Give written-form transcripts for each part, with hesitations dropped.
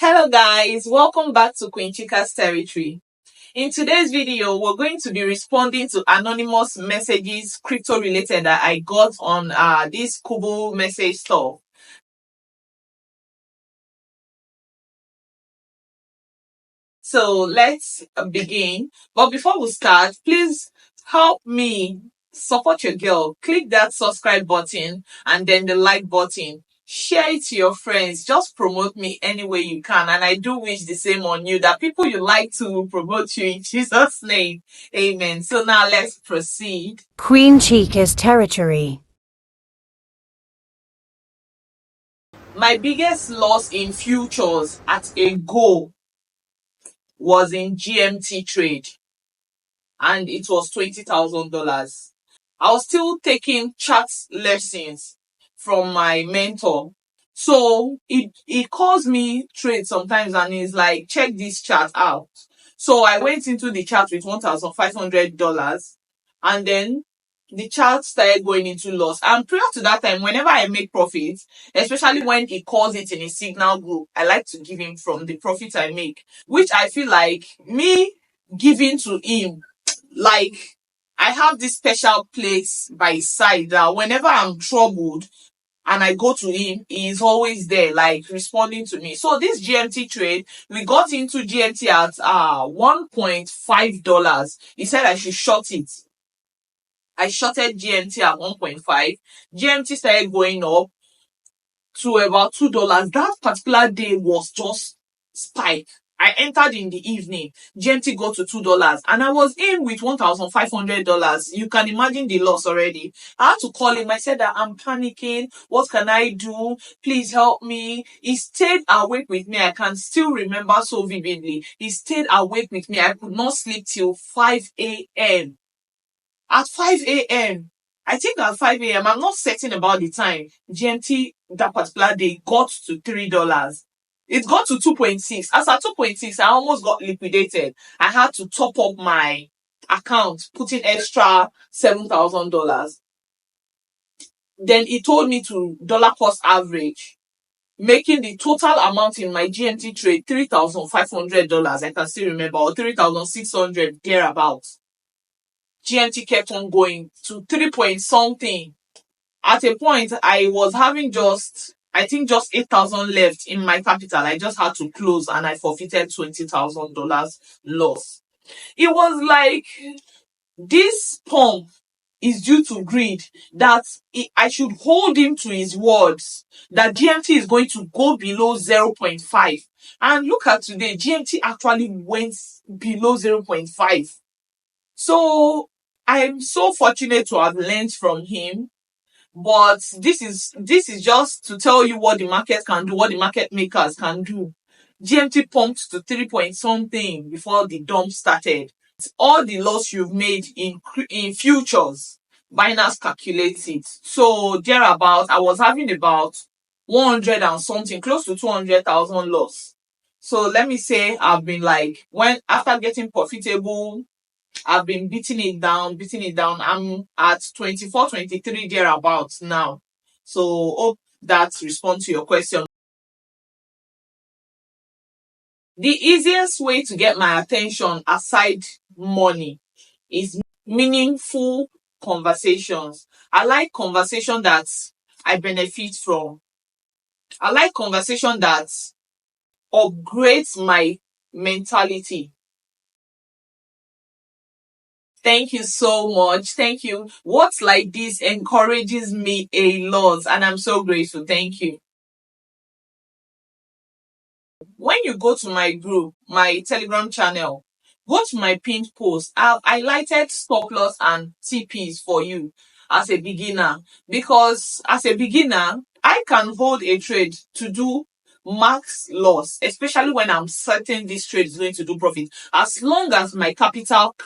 Hello guys, welcome back to CHIKA'S territory. In today's video, we're going to be responding to anonymous messages crypto related that I got on this Kubool message store. So let's begin. But before we start, please help me support your girl. Click that subscribe button and then the like button. Share it to your friends. Just promote me any way you can. And I do wish the same on you, that people you like to promote you in Jesus' name. Amen. So now let's proceed. CHIKA'S territory. My biggest loss in futures at a go was in GMT trade, and it was $20,000. I was still taking chart lessons from my mentor. So he calls me trade sometimes and he's like, check this chart out. So I went into the chart with $1,500, and then the chart started going into loss. And prior to that time, whenever I make profits, especially when he calls it in a signal group, I like to give him from the profits I make, which I feel like me giving to him, like, I have this special place by his side that whenever I'm troubled and I go to him, he is always there, like responding to me. So this GMT trade, we got into GMT at $1.5. He said I should short it. I shorted GMT at 1.5. GMT started going up to about $2. That particular day was just spike. I entered in the evening. GMT got to $2 and I was in with $1,500. You can imagine the loss already. I had to call him. I said that I'm panicking. What can I do? Please help me. He stayed awake with me. I can still remember so vividly. He stayed awake with me. I could not sleep till 5 a.m. At 5 a.m. I think at 5 a.m. I'm not certain about the time. GMT that particular day got to $3. It got to 2.6. As at 2.6, I almost got liquidated. I had to top up my account, put in extra $7,000. Then he told me to dollar cost average, making the total amount in my GMT trade $3,500. I can still remember, or 3,600 thereabouts. GMT kept on going to 3 point something. At a point, I was having just 8,000 left in my capital. I just had to close and I forfeited $20,000 loss. It was like this pump is due to greed, that I should hold him to his words that GMT is going to go below 0.5. And look at today, GMT actually went below 0.5. So I'm so fortunate to have learned from him. But this is just to tell you what the market can do, what the market makers can do. GMT pumped to 3 point something before the dump started. All the loss you've made in futures, Binance calculates it. So thereabout, I was having about 100 and something, close to 200,000 loss. So let me say I've been like, after getting profitable, I've been beating it down. I'm at 24, 23 thereabouts now. So hope that responds to your question. The easiest way to get my attention aside money is meaningful conversations. I like conversation that I benefit from. I like conversation that upgrades my mentality. Thank you so much. Thank you. What's like this encourages me a lot, and I'm so grateful. Thank you. When you go to my group, my Telegram channel, go to my pinned post. I've highlighted stop loss and TPs for you as a beginner, because as a beginner, I can hold a trade to do max loss, especially when I'm certain this trade is going to do profit, as long as my capital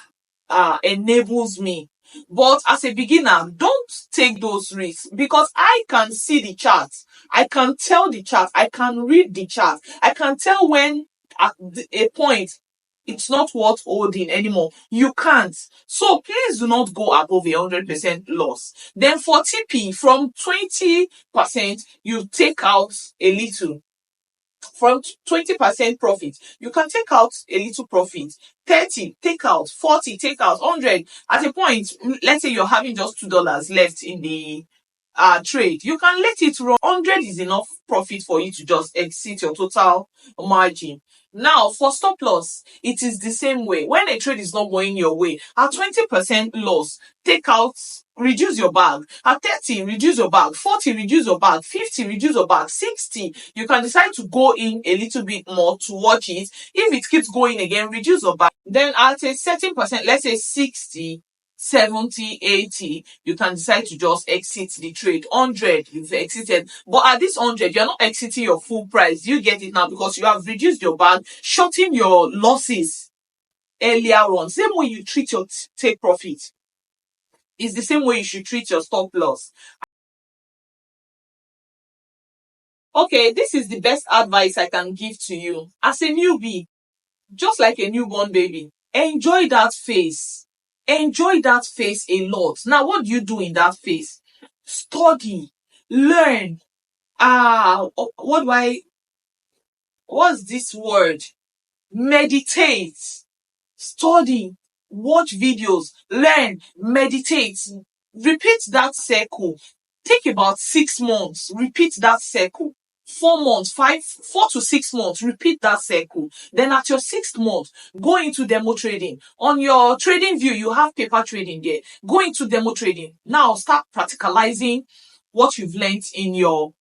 enables me. But as a beginner, don't take those risks, because I can see the chart. I can tell the chart. I can read the chart. I can tell when at a point it's not worth holding anymore. You can't. So please do not go above 100% loss. Then for TP, from 20%, you take out a little. From 20% profit, you can take out a little profit. 30, take out. 40, take out. 100. At a point, let's say you're having just $2 left in the trade, you can let it run. 100 is enough profit for you to just exceed your total margin. Now, for stop loss, it is the same way. When a trade is not going your way, at 20% loss, take out, reduce your bag. At 30, reduce your bag. 40, reduce your bag. 50, reduce your bag. 60, you can decide to go in a little bit more to watch it. If it keeps going again, reduce your bag. Then at a certain percent, let's say 60, 70, 80, you can decide to just exit the trade. 100, you've exited. But at this 100, you're not exiting your full price. You get it now because you have reduced your bag, shorting your losses earlier on. Same way you treat your take profit is the same way you should treat your stop loss. Okay, this is the best advice I can give to you. As a newbie, just like a newborn baby, enjoy that phase. Enjoy that phase a lot. Now, what do you do in that phase? Study, learn. What's this word? Meditate, study, watch videos, learn, meditate. Repeat that circle. Take about 6 months. Repeat that circle. 4 months, 4 to 6 months, repeat that circle. Then at your 6th month, go into demo trading. On your trading view, you have paper trading there. Go into demo trading. Now start practicalizing what you've learned in your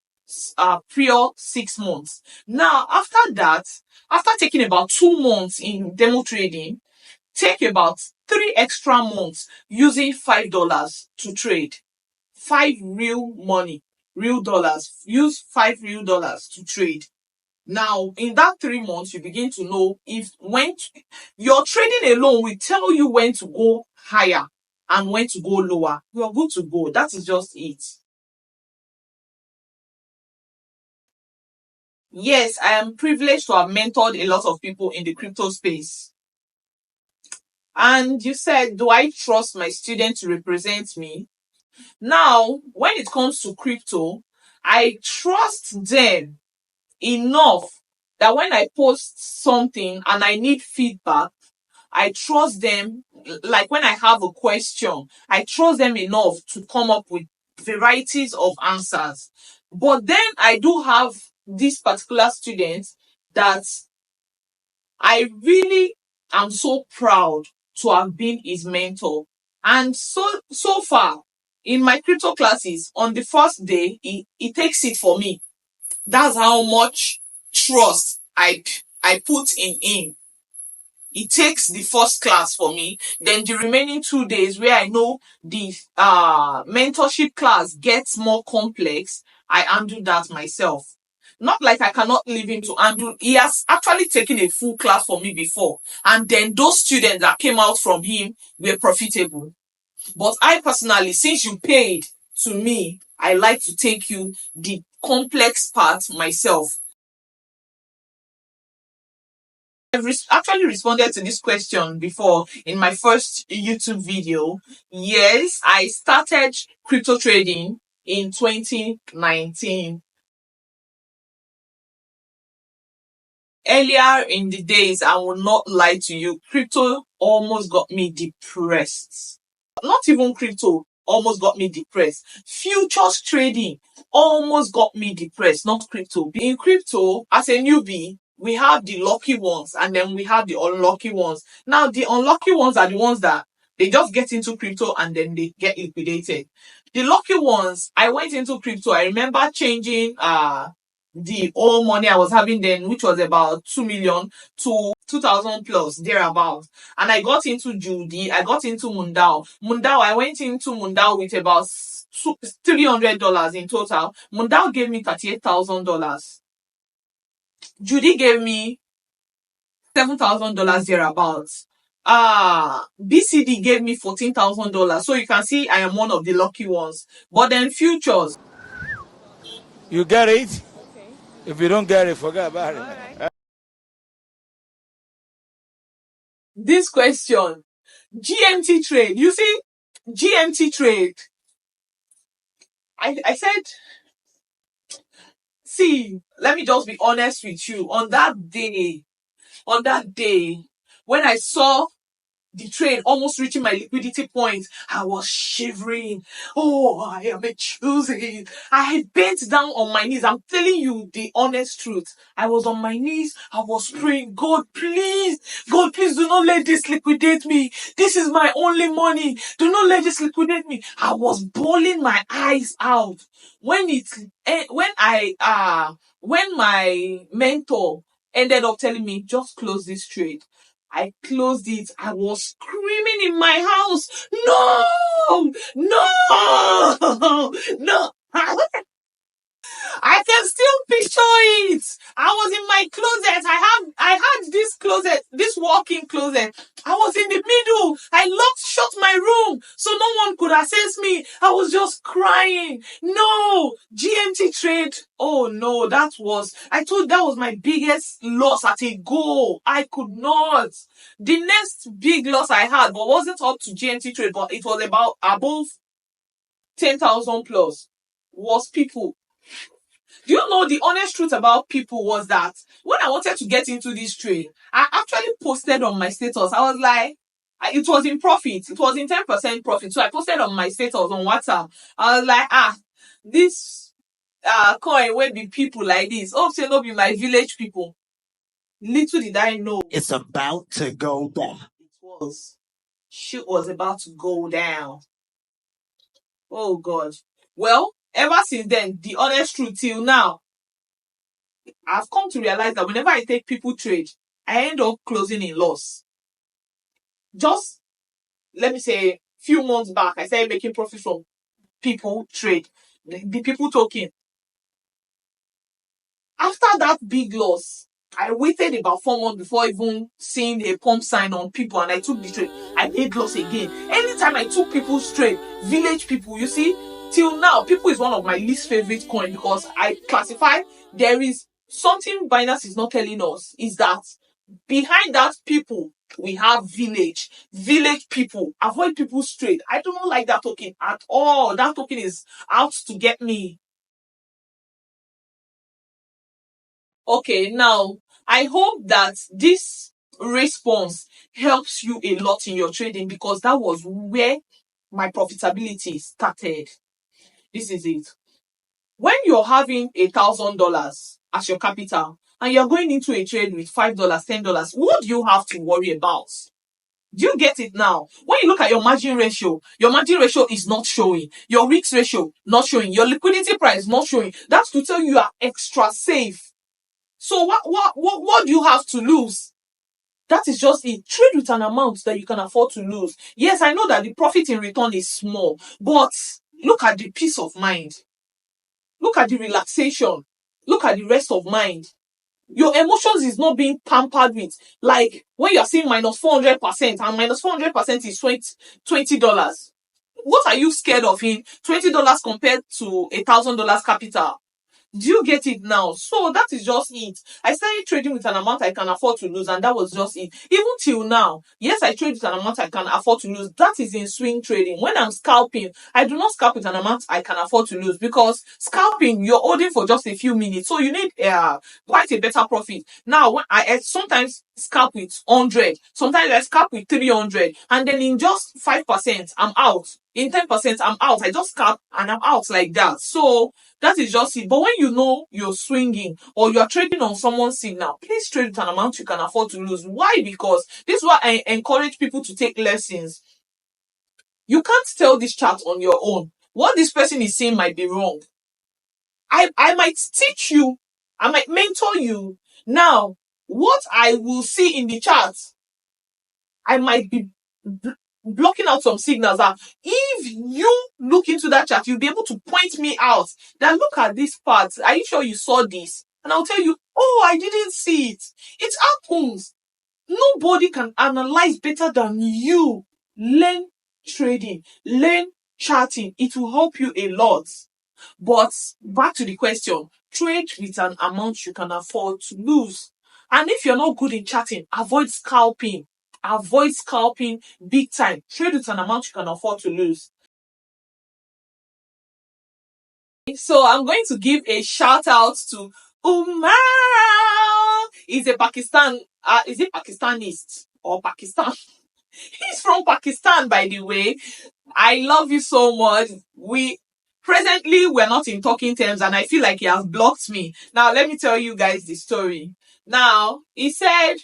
prior 6 months. Now, after that, after taking about 2 months in demo trading, take about 3 extra months using $5 to trade. 5 real money. Real dollars. Use 5 real dollars to trade. Now, in that 3 months, you begin to know your trading alone will tell you when to go higher and when to go lower. You're good to go. That is just it. Yes, I am privileged to have mentored a lot of people in the crypto space. And you said, do I trust my student to represent me? Now, when it comes to crypto, I trust them enough that when I post something and I need feedback, I trust them. Like when I have a question, I trust them enough to come up with varieties of answers. But then I do have this particular student that I really am so proud to have been his mentor. And so far in my crypto classes, on the first day, he takes it for me. That's how much trust I put in him. He takes the first class for me. Then the remaining 2 days where I know the mentorship class gets more complex, I handle that myself. Not like I cannot leave him to handle. He has actually taken a full class for me before. And then those students that came out from him were profitable. But I personally, since you paid to me, I like to take you the complex part myself. I've actually responded to this question before in my first YouTube video. Yes, I started crypto trading in 2019. Earlier in the days, I will not lie to you, crypto almost got me depressed. Not even crypto almost got me depressed. Futures trading almost got me depressed, not crypto. In crypto, as a newbie, we have the lucky ones and then we have the unlucky ones. Now, the unlucky ones are the ones that they just get into crypto and then they get liquidated. The lucky ones, I went into crypto. I remember changing the old money I was having then, which was about 2 million to 2,000 plus, thereabout. And I got into Judy, I got into Mundao. I went into Mundao with about $300 in total. Mundao gave me $38,000. Judy gave me $7,000 thereabouts. BCD gave me $14,000. So you can see I am one of the lucky ones. But then futures. You get it? Okay. If you don't get it, forget about it. This question, GMT trade. You see, GMT trade. I said, See, let me just be honest with you. On that day, when I saw the trade almost reaching my liquidity point, I was shivering. Oh, I am a choosing. I had bent down on my knees. I'm telling you the honest truth. I was on my knees. I was praying, God, please do not let this liquidate me. This is my only money. Do not let this liquidate me. I was bawling my eyes out. When my mentor ended up telling me, just close this trade, I closed it. I was screaming in my house. No! No! No! I can still picture it. I was in my closet. I had this closet, this walk-in closet. I was in the middle. I shut my room so no one could access me. I was just crying. No, GMT trade. Oh no, that was my biggest loss at a go. I could not. The next big loss I had, but wasn't up to GMT trade, but it was about above 10,000 plus, was people. Do you know the honest truth about people was that when I wanted to get into this trade, I actually posted on my status. I was like, it was in profit. It was in 10% profit. So I posted on my status on WhatsApp. I was like, this coin will be people like this. Oh, say no be my village people. Little did I know. It's about to go down. It was. Shit was about to go down. Oh God. Well, ever since then, the honest truth till now, I've come to realize that whenever I take people trade, I end up closing in loss. Just, let me say, few months back, I started making profit from people trade, the people token. After that big loss, I waited about 4 months before even seeing a pump sign on people, and I took the trade. I made loss again. Anytime I took people's trade, village people, you see, till now, people is one of my least favorite coin because I classify there is something Binance is not telling us is that behind that people, we have village people. Avoid people's trade. I do not like that token at all. That token is out to get me. Okay, now I hope that this response helps you a lot in your trading because that was where my profitability started. This is it. When you're having $1,000 as your capital and you're going into a trade with $5, $10, what do you have to worry about? Do you get it now? When you look at your margin ratio is not showing. Your risk ratio not showing. Your liquidity price not showing. That's to tell you are extra safe. So what do you have to lose? That is just it. Trade with an amount that you can afford to lose. Yes, I know that the profit in return is small, but look at the peace of mind. Look at the relaxation. Look at the rest of mind. Your emotions is not being pampered with. Like when you're seeing minus 400% and minus 400% is $20. What are you scared of in $20 compared to $1,000 capital? Do you get it now? So that is just it. I started trading with an amount I can afford to lose, and that was just it. Even till now, yes, I trade with an amount I can afford to lose. That is in swing trading. When I'm scalping, I do not scalp with an amount I can afford to lose because scalping, you're holding for just a few minutes. So you need quite a better profit. Now, when I sometimes scalp with 100, sometimes I scalp with 300, and then in just 5%, I'm out. In 10%, I'm out. I just scalp and I'm out like that. So that is just it. But when you know you're swinging or you're trading on someone's signal, please trade with an amount you can afford to lose. Why? Because this is why I encourage people to take lessons. You can't tell this chart on your own. What this person is saying might be wrong. I might teach you. I might mentor you. Now, what I will see in the chart, I might be blocking out some signals that if you look into that chart, you'll be able to point me out that look at this part. Are you sure you saw this? And I'll tell you, oh, I didn't see it. It happens. Nobody can analyze better than you. Learn trading, learn charting. It will help you a lot. But back to the question, trade with an amount you can afford to lose. And if you're not good in charting, avoid scalping. Avoid scalping big time. Trade with an amount you can afford to lose. So I'm going to give a shout out to Umar. He's a is it Pakistanist or Pakistan? He's from Pakistan, by the way. I love you so much. We're not in talking terms, and I feel like he has blocked me. Now, let me tell you guys the story. Now, he said,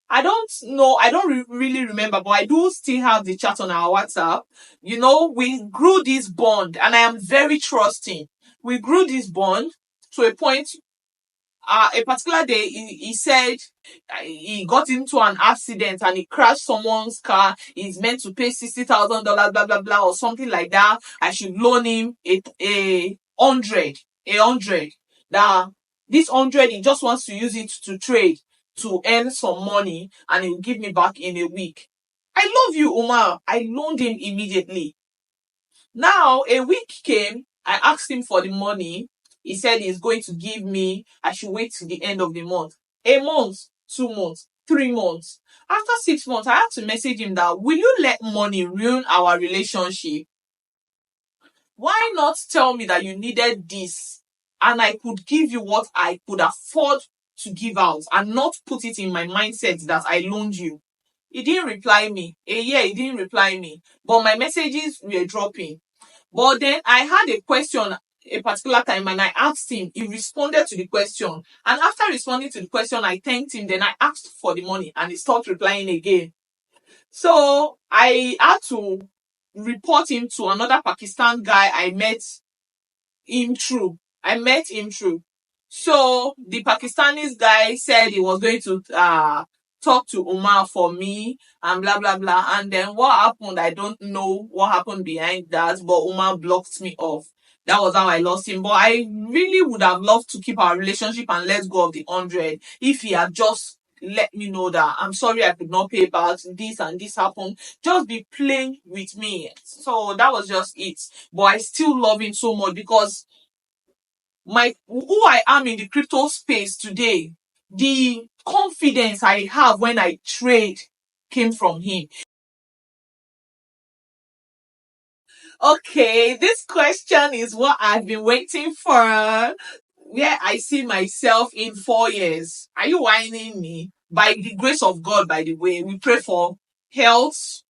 I don't know, I don't really remember, but I do still have the chat on our WhatsApp. You know, we grew this bond, and I am very trusting. We grew this bond to a point. A particular day, he said he got into an accident and he crashed someone's car. He's meant to pay $60,000, blah blah blah, or something like that. I should loan him a hundred. That this 100, he just wants to use it to trade, to earn some money, and he'll give me back in a week. I love you, Umar. I loaned him immediately. Now a week came. I asked him for the money. He said he's going to give me, I should wait till the end of the month. A month, 2 months, 3 months. After 6 months, I had to message him that, will you let money ruin our relationship? Why not tell me that you needed this and I could give you what I could afford to give out, and not put it in my mindset that I loaned you? He didn't reply me. He didn't reply me. But my messages were dropping. But then I had a question a particular time and I asked him. He responded to the question. And after responding to the question, I thanked him. Then I asked for the money and he stopped replying again. So I had to report him to another Pakistan guy I met him through. So the Pakistanis guy said he was going to talk to Umar for me and blah blah blah. And then what happened? I don't know what happened behind that, but Umar blocked me off. That was how I lost him. But I really would have loved to keep our relationship and let go of the 100 if he had just let me know that, I'm sorry I could not pay back, this and this happened. Just be plain with me. So that was just it. But I still love him so much because who I am in the crypto space today, the confidence I have when I trade came from him. Okay, this question is what I've been waiting for. Where I see myself in 4 years. Are you whining me? By the grace of God, by the way, we pray for health.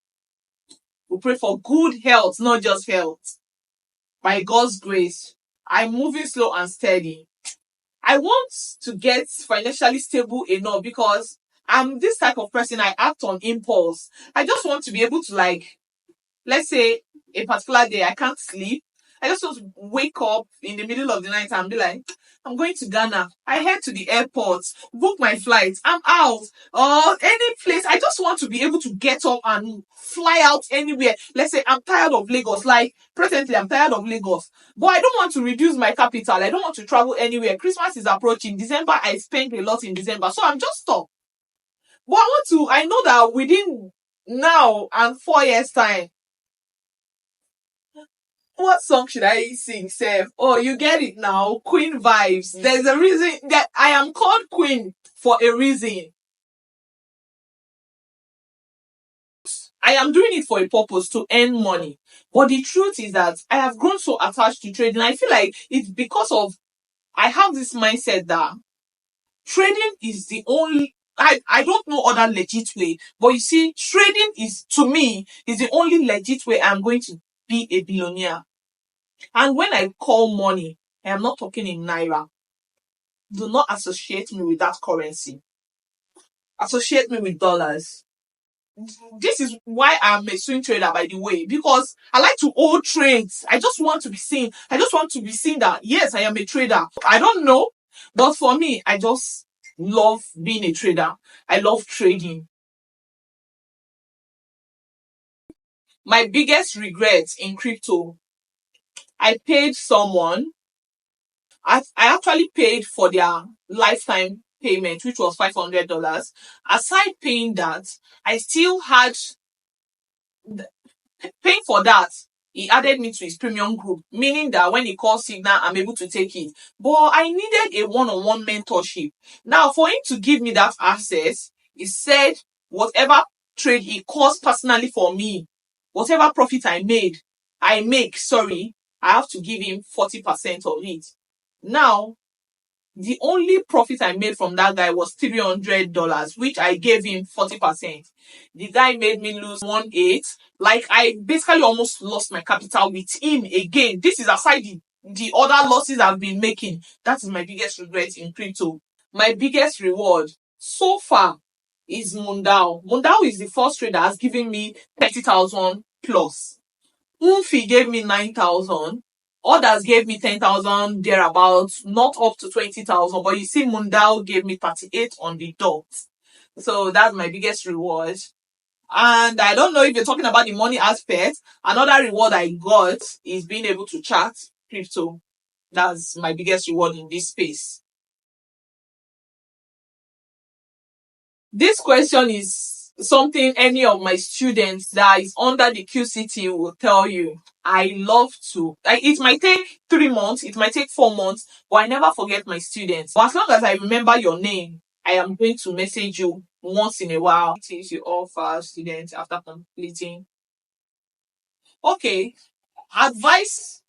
We pray for good health, not just health. By God's grace, I'm moving slow and steady. I want to get financially stable enough because I'm this type of person. I act on impulse. I just want to be able to, like, let's say a particular day I can't sleep. I just want to wake up in the middle of the night and be like, I'm going to Ghana. I head to the airport, book my flights, I'm out. Or any place. I just want to be able to get up and fly out anywhere. Let's say I'm tired of Lagos. Like, presently, I'm tired of Lagos. But I don't want to reduce my capital. I don't want to travel anywhere. Christmas is approaching. December, I spent a lot in December. So I'm just stuck. But I know that within now and 4 years' time, what song should I sing, Seth? Oh, you get it now. Queen vibes. There's a reason that I am called Queen for a reason. I am doing it for a purpose, to earn money. But the truth is that I have grown so attached to trading. I feel like it's because of I have this mindset that trading is the only I don't know other legit way. But you see, trading is, to me, is the only legit way I'm going to be a billionaire. And when I call money, I am not talking in naira. Do not associate me with that currency. Associate me with dollars. This is why I'm a swing trader, by the way, because I like to hold trades. I just want to be seen. I just want to be seen that, yes, I am a trader. I don't know, but for me, I just love being a trader. I love trading. My biggest regret in crypto, I paid someone. I actually paid for their lifetime payment, which was $500. Aside paying that, I still had paying for that. He added me to his premium group, meaning that when he calls Signal, I'm able to take it. But I needed a one-on-one mentorship. Now, for him to give me that access, he said whatever trade he calls personally for me, whatever profit I make, I have to give him 40% of it. Now, the only profit I made from that guy was $300, which I gave him 40%. The guy made me lose 1/8. Like, I basically almost lost my capital with him again. This is aside the other losses I've been making. That is my biggest regret in crypto. My biggest reward so far is Mundao. Mundao is the first trade that has given me 30,000 plus. Unfi gave me 9,000. Others gave me 10,000 thereabouts, not up to 20,000. But you see, Mundao gave me 38 on the dot. So that's my biggest reward. And I don't know if you're talking about the money aspect. Another reward I got is being able to chart crypto. That's my biggest reward in this space. This question is something any of my students that is under the QCT will tell you. I love to. It might take 3 months, it might take 4 months, but I never forget my students. But as long as I remember your name, I am going to message you once in a while. If you offer students after completing. Okay, advice.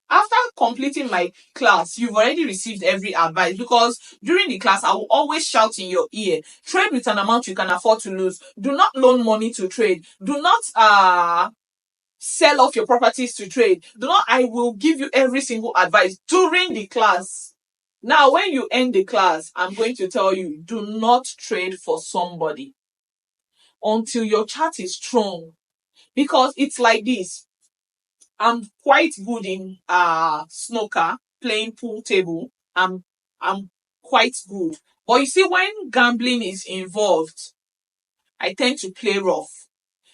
After completing my class, you've already received every advice, because during the class, I will always shout in your ear, trade with an amount you can afford to lose. Do not loan money to trade. Do not sell off your properties to trade. I will give you every single advice during the class. Now, when you end the class, I'm going to tell you, do not trade for somebody until your chart is strong. Because it's like this. I'm quite good in snooker, playing pool table. I'm quite good. But you see, when gambling is involved, I tend to play rough.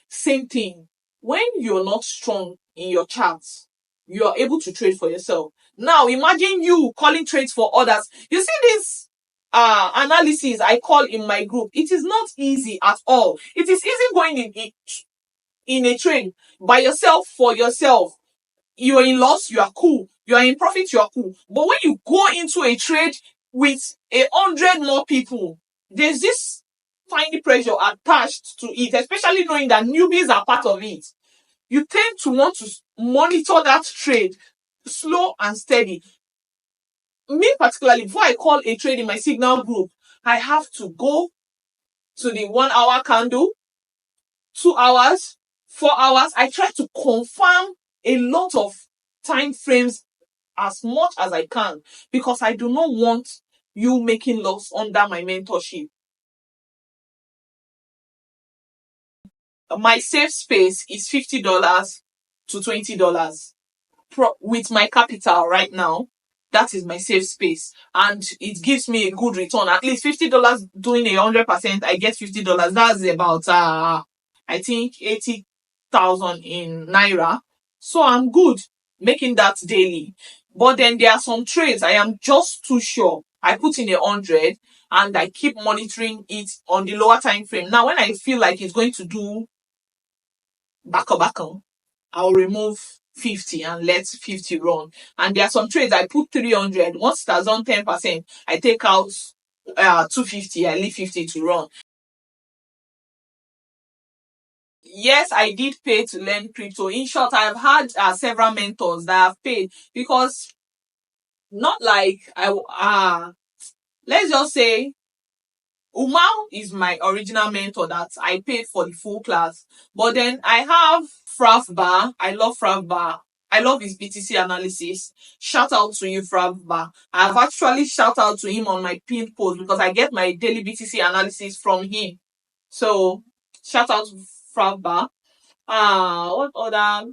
Same thing. When you're not strong in your charts, you are able to trade for yourself. Now imagine you calling trades for others. You see this analysis I call in my group. It is not easy at all. It is easy going in a trade by yourself for yourself. You are in loss, you are cool. You are in profit, you are cool. But when you go into a trade with 100 more people, there's this tiny pressure attached to it, especially knowing that newbies are part of it. You tend to want to monitor that trade slow and steady. Me particularly, before I call a trade in my signal group, I have to go to the 1 hour candle, 2 hours, 4 hours. I try to confirm a lot of time frames as much as I can, because I do not want you making loss under my mentorship. My safe space is $50 to $20 with my capital right now. That is my safe space, and it gives me a good return. At least $50 doing 100%, I get $50. That's about I think 80,000 in naira. So I'm good making that daily. But then there are some trades I am just too sure. I put in 100 and I keep monitoring it on the lower time frame. Now, when I feel like it's going to do back, I'll remove 50 and let 50 run. And there are some trades I put 300. Once it has done 10%, I take out 250. I leave 50 to run. Yes, I did pay to learn crypto. In short, I've had several mentors that have paid, because not like let's just say Umar is my original mentor that I paid for the full class. But then I have Frafba. I love Frafba. I love his BTC analysis. Shout out to you, Frafba. I've actually shout out to him on my pinned post, because I get my daily BTC analysis from him. So shout out to Frafba. What other?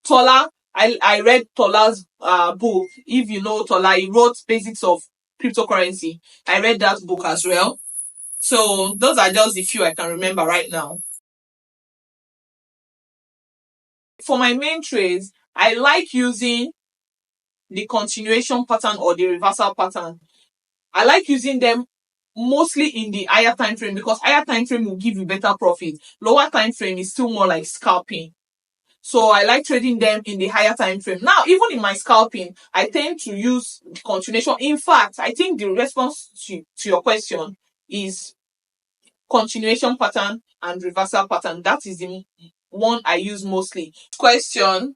Tola. I read Tola's book. If you know Tola, he wrote Basics of Cryptocurrency. I read that book as well. So those are just the few I can remember right now. For my main trades, I like using the continuation pattern or the reversal pattern. I like using them mostly in the higher time frame, because higher time frame will give you better profit. Lower time frame is still more like scalping. So I like trading them in the higher time frame. Now, even in my scalping, I tend to use the continuation. In fact, I think the response to your question is continuation pattern and reversal pattern. That is the one I use mostly. Question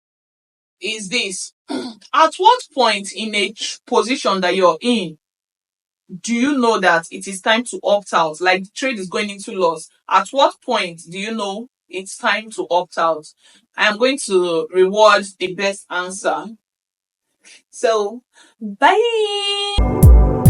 is this. At what point in a position that you're in do you know that it is time to opt out? Like the trade is going into loss. At what point do you know it's time to opt out? I am going to reward the best answer. So, bye.